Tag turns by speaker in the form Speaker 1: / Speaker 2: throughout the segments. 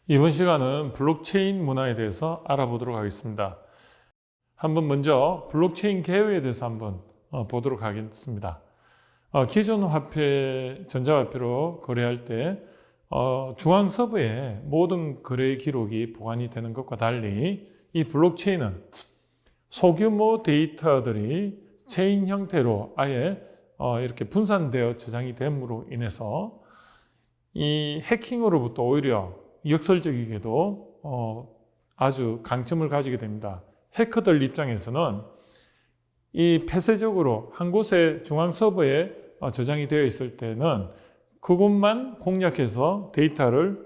Speaker 1: 이번 시간은 블록체인 문화에 대해서 알아보도록 하겠습니다. 한번 먼저 블록체인 개요에 대해서 한번 보도록 하겠습니다. 기존 화폐, 전자화폐로 거래할 때 중앙 서버에 모든 거래 기록이 보관이 되는 것과 달리 이 블록체인은 소규모 데이터들이 체인 형태로 아예 이렇게 분산되어 저장이 됨으로 인해서 이 해킹으로부터 오히려 역설적이게도 아주 강점을 가지게 됩니다. 해커들 입장에서는 이 폐쇄적으로 한 곳에 중앙 서버에 저장이 되어 있을 때는 그곳만 공략해서 데이터를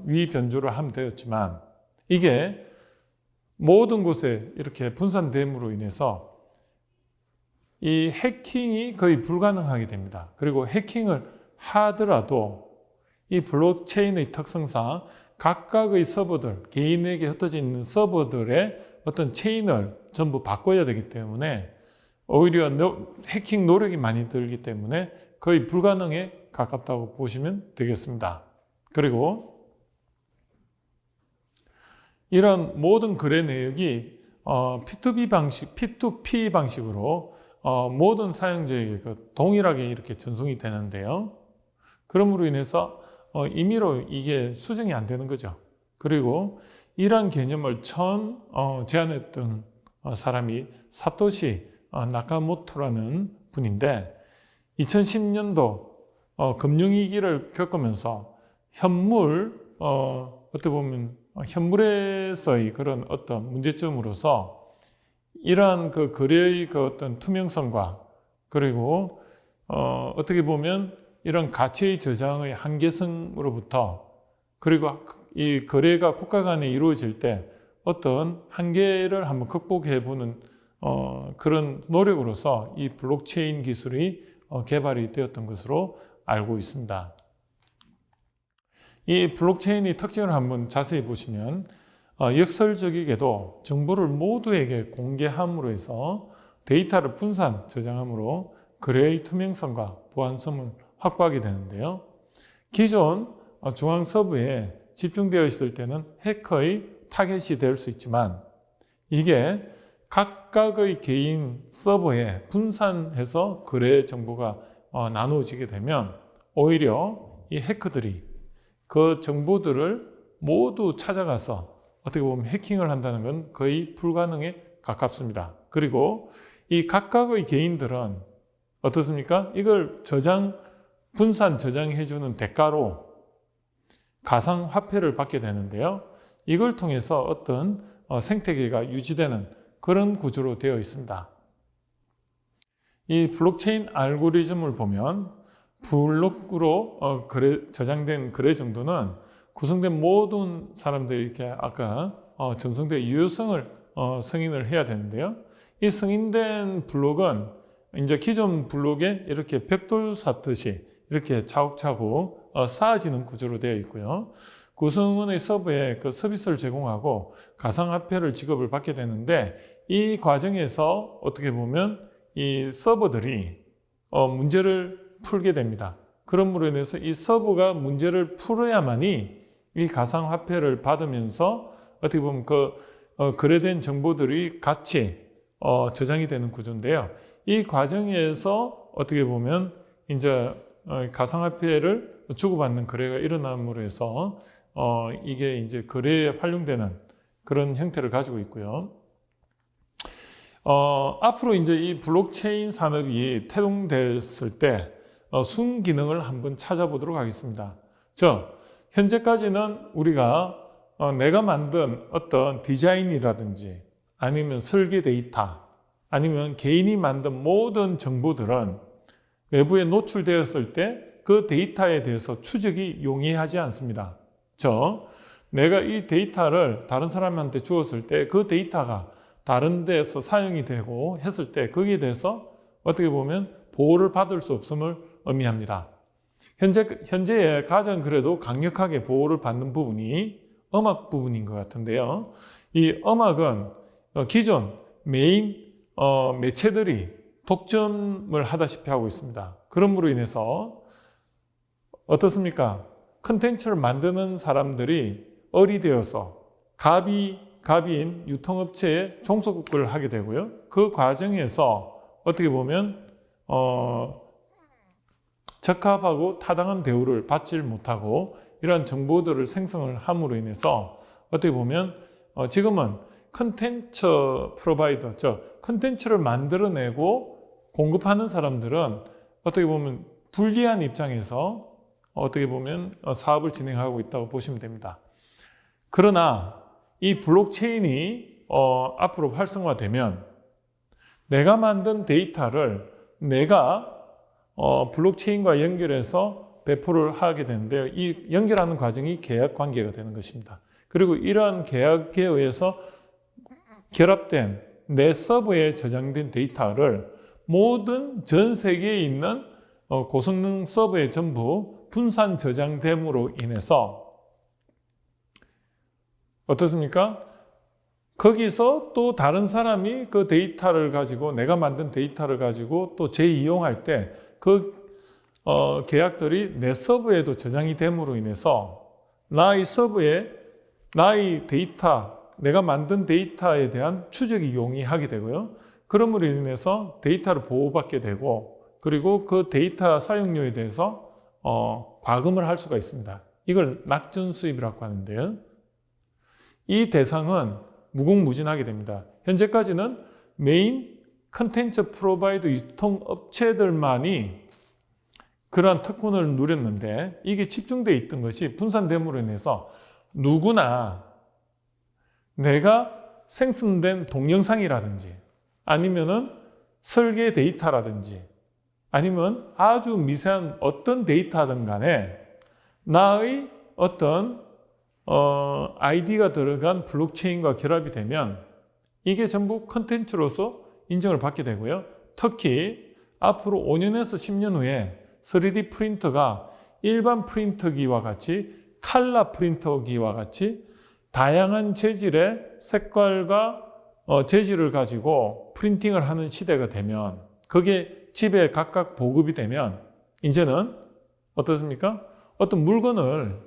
Speaker 1: 위변조를 하면 되었지만, 이게 모든 곳에 이렇게 분산됨으로 인해서 이 해킹이 거의 불가능하게 됩니다. 그리고 해킹을 하더라도 이 블록체인의 특성상 각각의 서버들, 개인에게 흩어져 있는 서버들의 어떤 체인을 전부 바꿔야 되기 때문에 오히려 해킹 노력이 많이 들기 때문에 거의 불가능에 가깝다고 보시면 되겠습니다. 그리고 이런 모든 거래 내역이 P2P 방식으로 모든 사용자에게 동일하게 이렇게 전송이 되는데요. 그러므로 인해서 임의로 이게 수정이 안 되는 거죠. 그리고 이러한 개념을 처음 제안했던 사람이 사토시 나카모토라는 분인데, 2010년도 금융위기를 겪으면서 어떻게 보면 현물에서의 그런 어떤 문제점으로서 이러한 그 거래의 그 어떤 투명성과, 그리고 어떻게 보면 이런 가치의 저장의 한계성으로부터, 그리고 이 거래가 국가 간에 이루어질 때 어떤 한계를 한번 극복해 보는 그런 노력으로서 이 블록체인 기술이 개발이 되었던 것으로 알고 있습니다. 이 블록체인의 특징을 한번 자세히 보시면 역설적이게도 정보를 모두에게 공개함으로 해서 데이터를 분산 저장함으로 거래의 투명성과 보안성을 확보하게 되는데요. 기존 중앙 서버에 집중되어 있을 때는 해커의 타겟이 될 수 있지만, 이게 각각의 개인 서버에 분산해서 거래 정보가 나누어지게 되면 오히려 이 해커들이 그 정보들을 모두 찾아가서 어떻게 보면 해킹을 한다는 건 거의 불가능에 가깝습니다. 그리고 이 각각의 개인들은 어떻습니까? 이걸 분산 저장해주는 대가로 가상화폐를 받게 되는데요. 이걸 통해서 어떤 생태계가 유지되는 그런 구조로 되어 있습니다. 이 블록체인 알고리즘을 보면 블록으로 저장된 거래 정도는 구성된 모든 사람들이 이렇게 아까 전송된 유효성을 승인을 해야 되는데요. 이 승인된 블록은 이제 기존 블록에 이렇게 벽돌 쌓듯이 이렇게 차곡차곡 쌓아지는 구조로 되어 있고요. 구성원의 서버에 그 서비스를 제공하고 가상화폐를 지급을 받게 되는데, 이 과정에서 어떻게 보면 이 서버들이 문제를 풀게 됩니다. 그러므로 인해서 이 서버가 문제를 풀어야만이 이 가상화폐를 받으면서 어떻게 보면 그 거래된 정보들이 같이 저장이 되는 구조인데요. 이 과정에서 어떻게 보면 이제 가상화폐를 주고받는 거래가 일어남으로 해서 이게 이제 거래에 활용되는 그런 형태를 가지고 있고요. 앞으로 이제 이 블록체인 산업이 태동됐을 때 순기능을 한번 찾아보도록 하겠습니다. 현재까지는 우리가 내가 만든 어떤 디자인이라든지 아니면 설계 데이터, 아니면 개인이 만든 모든 정보들은 외부에 노출되었을 때 그 데이터에 대해서 추적이 용이하지 않습니다. 내가 이 데이터를 다른 사람한테 주었을 때 그 데이터가 다른 데서 사용이 되고 했을 때 거기에 대해서 어떻게 보면 보호를 받을 수 없음을 의미합니다. 현재에 가장 그래도 강력하게 보호를 받는 부분이 음악 부분인 것 같은데요. 이 음악은 기존 메인 매체들이 독점을 하다시피 하고 있습니다. 그러므로 인해서 어떻습니까? 컨텐츠를 만드는 사람들이 어리되어서 갑인 유통업체에 종속을 하게 되고요. 그 과정에서 어떻게 보면 적합하고 타당한 대우를 받지 못하고 이러한 정보들을 생성을 함으로 인해서 어떻게 보면 지금은 컨텐츠 프로바이더, 컨텐츠를 만들어내고 공급하는 사람들은 어떻게 보면 불리한 입장에서 어떻게 보면 사업을 진행하고 있다고 보시면 됩니다. 그러나 이 블록체인이 앞으로 활성화되면 내가 만든 데이터를 내가 블록체인과 연결해서 배포를 하게 되는데요. 이 연결하는 과정이 계약 관계가 되는 것입니다. 그리고 이러한 계약에 의해서 결합된 내 서버에 저장된 데이터를 모든 전 세계에 있는 고성능 서버에 전부 분산 저장됨으로 인해서 어떻습니까? 거기서 또 다른 사람이 그 데이터를 가지고 내가 만든 데이터를 가지고 또 재이용할 때 그 계약들이 내 서버에도 저장이 됨으로 인해서 나의 서버에 나의 데이터, 내가 만든 데이터에 대한 추적이 용이하게 되고요. 그러므로 인해서 데이터를 보호받게 되고 그리고 그 데이터 사용료에 대해서 과금을 할 수가 있습니다. 이걸 낙전 수입이라고 하는데요. 이 대상은 무궁무진하게 됩니다. 현재까지는 메인 컨텐츠 프로바이더 유통업체들만이 그러한 특권을 누렸는데 이게 집중되어 있던 것이 분산됨으로 인해서 누구나 내가 생성된 동영상이라든지 아니면은 설계 데이터라든지 아니면 아주 미세한 어떤 데이터든 간에 나의 어떤 아이디가 들어간 블록체인과 결합이 되면 이게 전부 컨텐츠로서 인정을 받게 되고요. 특히 앞으로 5년에서 10년 후에 3D 프린터가 일반 프린터기와 같이 칼라 프린터기와 같이 다양한 재질의 색깔과 재질을 가지고 프린팅을 하는 시대가 되면 그게 집에 각각 보급이 되면 이제는 어떻습니까? 어떤 물건을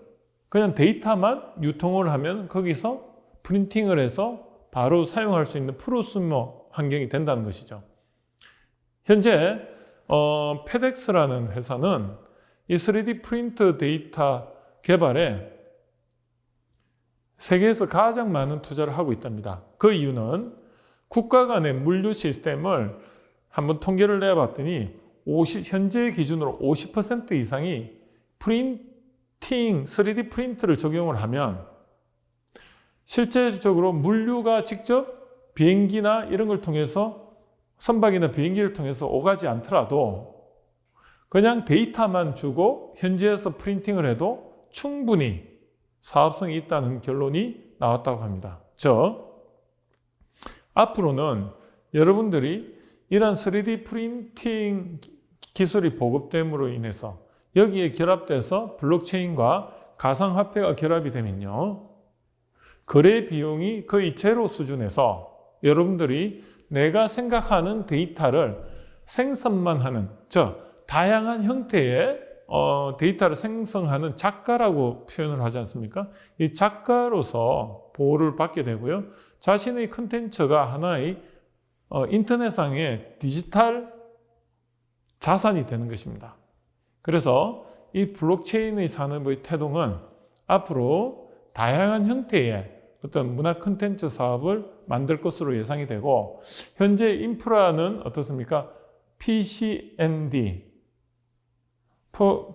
Speaker 1: 그냥 데이터만 유통을 하면 거기서 프린팅을 해서 바로 사용할 수 있는 프로수머 환경이 된다는 것이죠. 현재 페덱스라는 회사는 이 3D 프린터 데이터 개발에 세계에서 가장 많은 투자를 하고 있답니다. 그 이유는 국가 간의 물류 시스템을 한번 통계를 내봤더니 현재 기준으로 50% 이상이 3D 프린트를 적용을 하면 실제적으로 물류가 직접 비행기나 이런 걸 통해서 선박이나 비행기를 통해서 오가지 않더라도 그냥 데이터만 주고 현지에서 프린팅을 해도 충분히 사업성이 있다는 결론이 나왔다고 합니다. 즉, 앞으로는 여러분들이 이런 3D 프린팅 기술이 보급됨으로 인해서 여기에 결합돼서 블록체인과 가상화폐가 결합이 되면요. 거래 비용이 거의 제로 수준에서 여러분들이 내가 생각하는 데이터를 생성만 하는, 다양한 형태의 데이터를 생성하는 작가라고 표현을 하지 않습니까? 이 작가로서 보호를 받게 되고요. 자신의 컨텐츠가 하나의 인터넷상의 디지털 자산이 되는 것입니다. 그래서 이 블록체인의 산업의 태동은 앞으로 다양한 형태의 어떤 문화 콘텐츠 사업을 만들 것으로 예상이 되고 현재 인프라는 어떻습니까? PCND,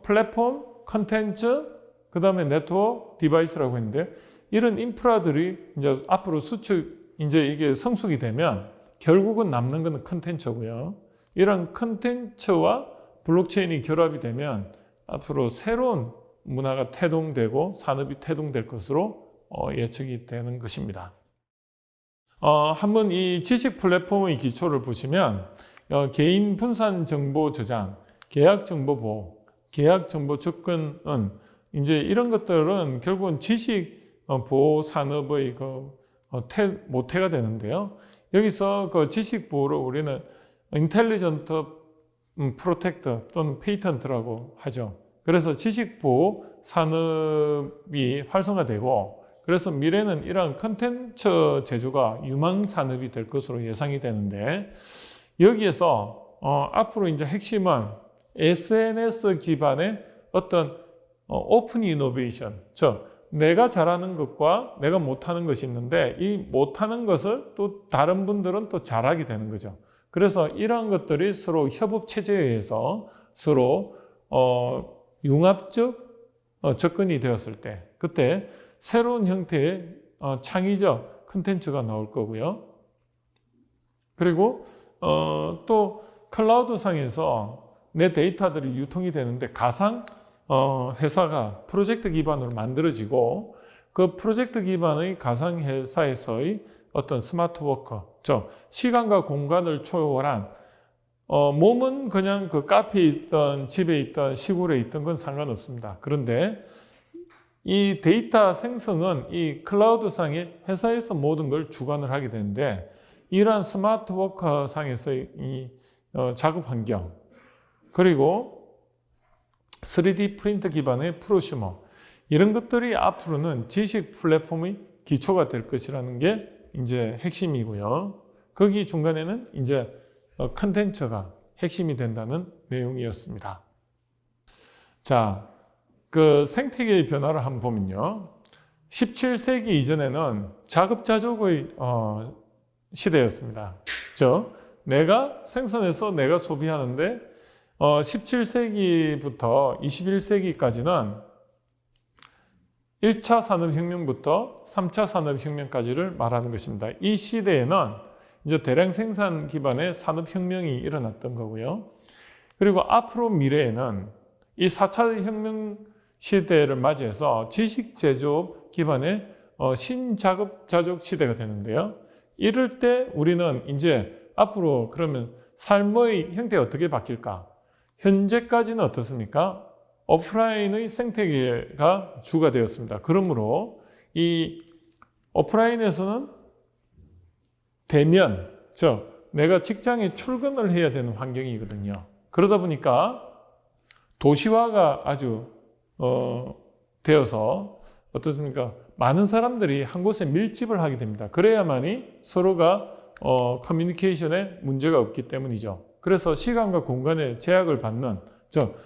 Speaker 1: 플랫폼, 콘텐츠, 그 다음에 네트워크, 디바이스라고 했는데 이런 인프라들이 이제 앞으로 이제 이게 성숙이 되면 결국은 남는 것은 콘텐츠고요. 이런 콘텐츠와 블록체인이 결합이 되면 앞으로 새로운 문화가 태동되고 산업이 태동될 것으로 예측이 되는 것입니다. 한번 이 지식 플랫폼의 기초를 보시면 개인 분산 정보 저장, 계약 정보 보호, 계약 정보 접근은 이제 이런 것들은 결국은 지식 보호 산업의 모태가 되는데요. 여기서 그 지식 보호를 우리는 인텔리전트 프로텍터 또는 페이턴트라고 하죠. 그래서 지식 보호 산업이 활성화되고 그래서 미래는 이런 컨텐츠 제조가 유망 산업이 될 것으로 예상이 되는데, 여기에서 앞으로 이제 핵심은 SNS 기반의 어떤 오픈 이노베이션, 즉 내가 잘하는 것과 내가 못하는 것이 있는데 이 못하는 것을 또 다른 분들은 또 잘하게 되는 거죠. 그래서 이러한 것들이 서로 협업 체제에 의해서 서로 융합적 접근이 되었을 때, 그때 새로운 형태의 창의적 콘텐츠가 나올 거고요. 그리고 또 클라우드 상에서 내 데이터들이 유통이 되는데 가상 회사가 프로젝트 기반으로 만들어지고, 그 프로젝트 기반의 가상 회사에서의 어떤 스마트 워커, 즉 시간과 공간을 초월한 몸은 그냥 그 카페에 있던 집에 있던 시골에 있던 건 상관없습니다. 그런데 이 데이터 생성은 이 클라우드 상의 회사에서 모든 걸 주관을 하게 되는데, 이러한 스마트 워커 상에서의 이 작업 환경, 그리고 3D 프린터 기반의 프로슈머, 이런 것들이 앞으로는 지식 플랫폼의 기초가 될 것이라는 게 이제 핵심이고요. 거기 중간에는 이제 컨텐츠가 핵심이 된다는 내용이었습니다. 자, 그 생태계의 변화를 한번 보면요. 17세기 이전에는 자급자족의 시대였습니다. 즉, 내가 생산해서 내가 소비하는데 17세기부터 21세기까지는 1차 산업혁명부터 3차 산업혁명까지를 말하는 것입니다. 이 시대에는 이제 대량 생산 기반의 산업혁명이 일어났던 거고요. 그리고 앞으로 미래에는 이 4차 혁명 시대를 맞이해서 지식 제조업 기반의 신자급자족 시대가 되는데요. 이럴 때 우리는 이제 앞으로 그러면 삶의 형태가 어떻게 바뀔까? 현재까지는 어떻습니까? 오프라인의 생태계가 주가 되었습니다. 그러므로 이 오프라인에서는 대면, 즉 내가 직장에 출근을 해야 되는 환경이거든요. 그러다 보니까 도시화가 아주 되어서 어떻습니까? 많은 사람들이 한 곳에 밀집을 하게 됩니다. 그래야만이 서로가 커뮤니케이션에 문제가 없기 때문이죠. 그래서 시간과 공간에 제약을 받는, 즉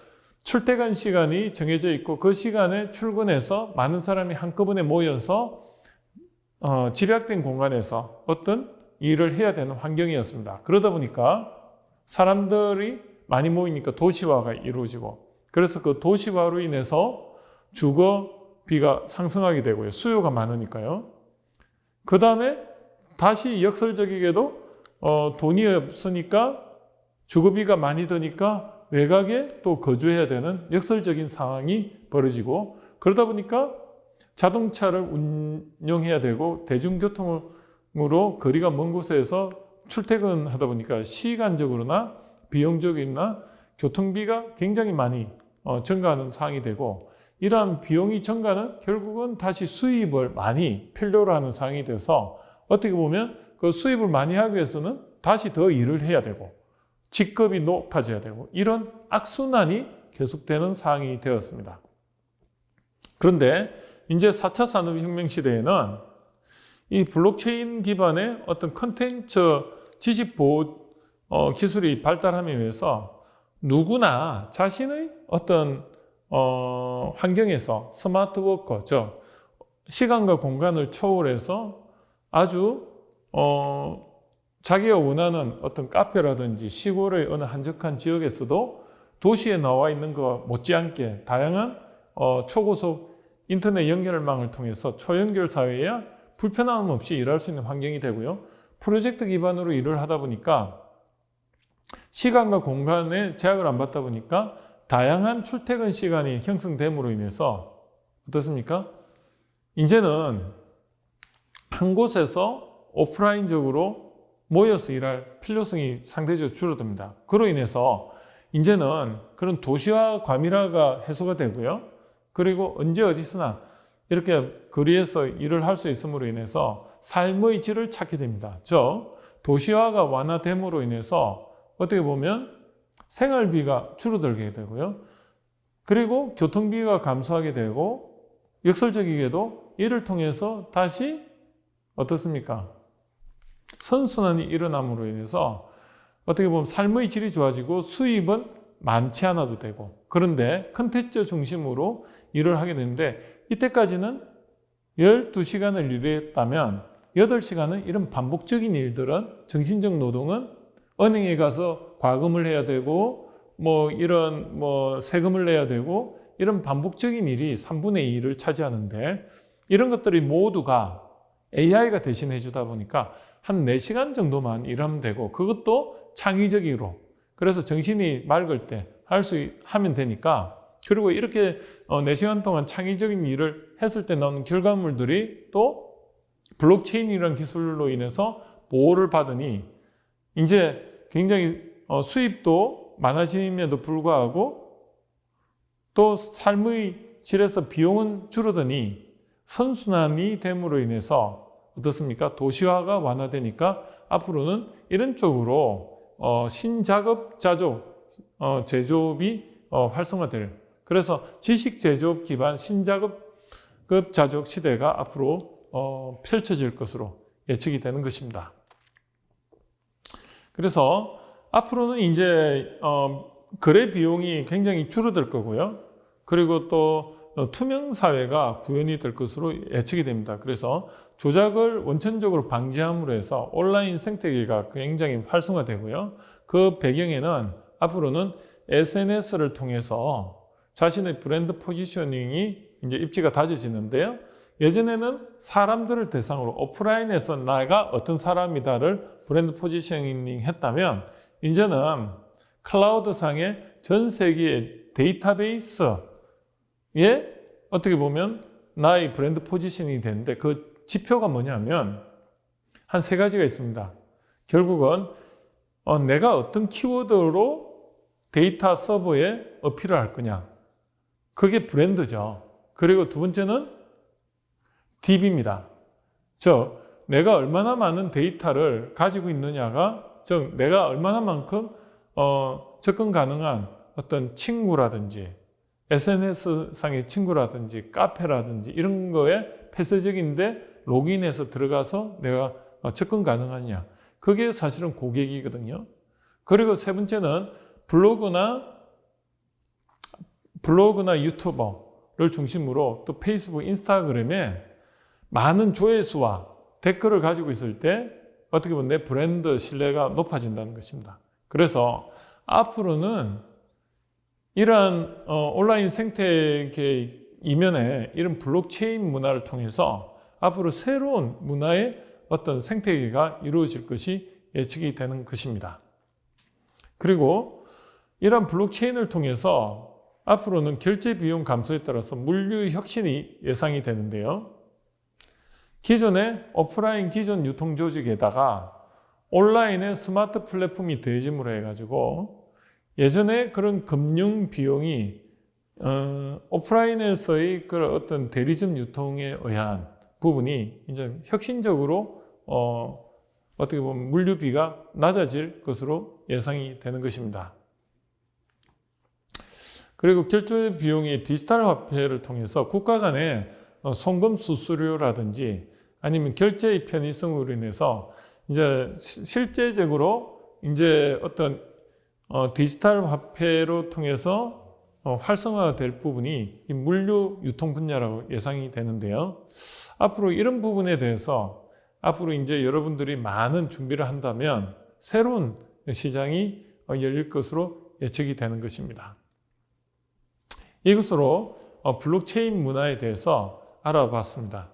Speaker 1: 출퇴근 시간이 정해져 있고 그 시간에 출근해서 많은 사람이 한꺼번에 모여서 집약된 공간에서 어떤 일을 해야 되는 환경이었습니다. 그러다 보니까 사람들이 많이 모이니까 도시화가 이루어지고, 그래서 그 도시화로 인해서 주거비가 상승하게 되고요. 수요가 많으니까요. 그 다음에 다시 역설적이게도 돈이 없으니까 주거비가 많이 드니까 외곽에 또 거주해야 되는 역설적인 상황이 벌어지고, 그러다 보니까 자동차를 운영해야 되고 대중교통으로 거리가 먼 곳에서 출퇴근하다 보니까 시간적으로나 비용적이나 교통비가 굉장히 많이 증가하는 상황이 되고, 이러한 비용이 증가는 결국은 다시 수입을 많이 필요로 하는 상황이 돼서 어떻게 보면 그 수입을 많이 하기 위해서는 다시 더 일을 해야 되고 직급이 높아져야 되고, 이런 악순환이 계속되는 상황이 되었습니다. 그런데 이제 4차 산업혁명 시대에는 이 블록체인 기반의 어떤 컨텐츠 지식보호 기술이 발달함에 의해서 누구나 자신의 어떤 환경에서 스마트 워커, 즉 시간과 공간을 초월해서 아주 자기가 원하는 어떤 카페라든지 시골의 어느 한적한 지역에서도 도시에 나와 있는 것 못지않게 다양한 초고속 인터넷 연결망을 통해서 초연결 사회에 불편함 없이 일할 수 있는 환경이 되고요. 프로젝트 기반으로 일을 하다 보니까 시간과 공간에 제약을 안 받다 보니까 다양한 출퇴근 시간이 형성됨으로 인해서 어떻습니까? 이제는 한 곳에서 오프라인적으로 모여서 일할 필요성이 상대적으로 줄어듭니다. 그로 인해서 이제는 그런 도시화 과밀화가 해소가 되고요. 그리고 언제 어디서나 이렇게 거리에서 일을 할 수 있음으로 인해서 삶의 질을 찾게 됩니다. 즉 도시화가 완화됨으로 인해서 어떻게 보면 생활비가 줄어들게 되고요. 그리고 교통비가 감소하게 되고 역설적이게도 이를 통해서 다시 어떻습니까? 선순환이 일어남으로 인해서 어떻게 보면 삶의 질이 좋아지고 수입은 많지 않아도 되고, 그런데 컨텐츠 중심으로 일을 하게 되는데, 이때까지는 12시간을 일했다면 8시간은 이런 반복적인 일들은, 정신적 노동은 은행에 가서 과금을 해야 되고 이런 세금을 내야 되고, 이런 반복적인 일이 3분의 2를 차지하는데, 이런 것들이 모두가 AI가 대신해 주다 보니까 한 4시간 정도만 일하면 되고, 그것도 창의적으로, 그래서 정신이 맑을 때 하면 되니까, 그리고 이렇게 4시간 동안 창의적인 일을 했을 때 나오는 결과물들이 또 블록체인이라는 기술로 인해서 보호를 받으니 이제 굉장히 수입도 많아짐에도 불구하고 또 삶의 질에서 비용은 줄어드니 선순환이 됨으로 인해서 어떻습니까? 도시화가 완화되니까 앞으로는 이런 쪽으로 신작업 제조업이 활성화될, 그래서 지식 제조업 기반 신작업 자족 시대가 앞으로 펼쳐질 것으로 예측이 되는 것입니다. 그래서 앞으로는 이제 거래 비용이 굉장히 줄어들 거고요. 그리고 또 투명 사회가 구현이 될 것으로 예측이 됩니다. 그래서 조작을 원천적으로 방지함으로 해서 온라인 생태계가 굉장히 활성화되고요. 그 배경에는 앞으로는 SNS를 통해서 자신의 브랜드 포지셔닝이 이제 입지가 다져지는데요. 예전에는 사람들을 대상으로 오프라인에서 내가 어떤 사람이다를 브랜드 포지셔닝 했다면, 이제는 클라우드상의 전 세계의 데이터베이스에 어떻게 보면 나의 브랜드 포지셔닝이 되는데, 그 지표가 뭐냐면 한 3가지가 있습니다. 결국은 내가 어떤 키워드로 데이터 서버에 어필을 할 거냐, 그게 브랜드죠. 그리고 두 번째는 DB입니다. 즉 내가 얼마나 많은 데이터를 가지고 있느냐가, 즉 내가 얼마나 만큼 접근 가능한 어떤 친구라든지 SNS상의 친구라든지 카페라든지 이런 거에 폐쇄적인데 로그인해서 들어가서 내가 접근 가능하냐, 그게 사실은 고객이거든요. 그리고 세 번째는 블로그나 유튜버를 중심으로 또 페이스북, 인스타그램에 많은 조회수와 댓글을 가지고 있을 때 어떻게 보면 내 브랜드 신뢰가 높아진다는 것입니다. 그래서 앞으로는 이러한 온라인 생태계 이면에 이런 블록체인 문화를 통해서 앞으로 새로운 문화의 어떤 생태계가 이루어질 것이 예측이 되는 것입니다. 그리고 이러한 블록체인을 통해서 앞으로는 결제 비용 감소에 따라서 물류 혁신이 예상이 되는데요. 기존의 오프라인 기존 유통 조직에다가 온라인의 스마트 플랫폼이 더해짐으로 해가지고 예전에 그런 금융 비용이 오프라인에서의 그런 어떤 대리점 유통에 의한 부분이 이제 혁신적으로 어떻게 보면 물류비가 낮아질 것으로 예상이 되는 것입니다. 그리고 결제 비용이 디지털 화폐를 통해서 국가 간의 송금 수수료라든지 아니면 결제의 편의성으로 인해서 이제 실제적으로 이제 어떤 디지털 화폐로 통해서 활성화가 될 부분이 이 물류 유통 분야라고 예상이 되는데요. 앞으로 이런 부분에 대해서 앞으로 이제 여러분들이 많은 준비를 한다면 새로운 시장이 열릴 것으로 예측이 되는 것입니다. 이것으로 블록체인 문화에 대해서 알아봤습니다.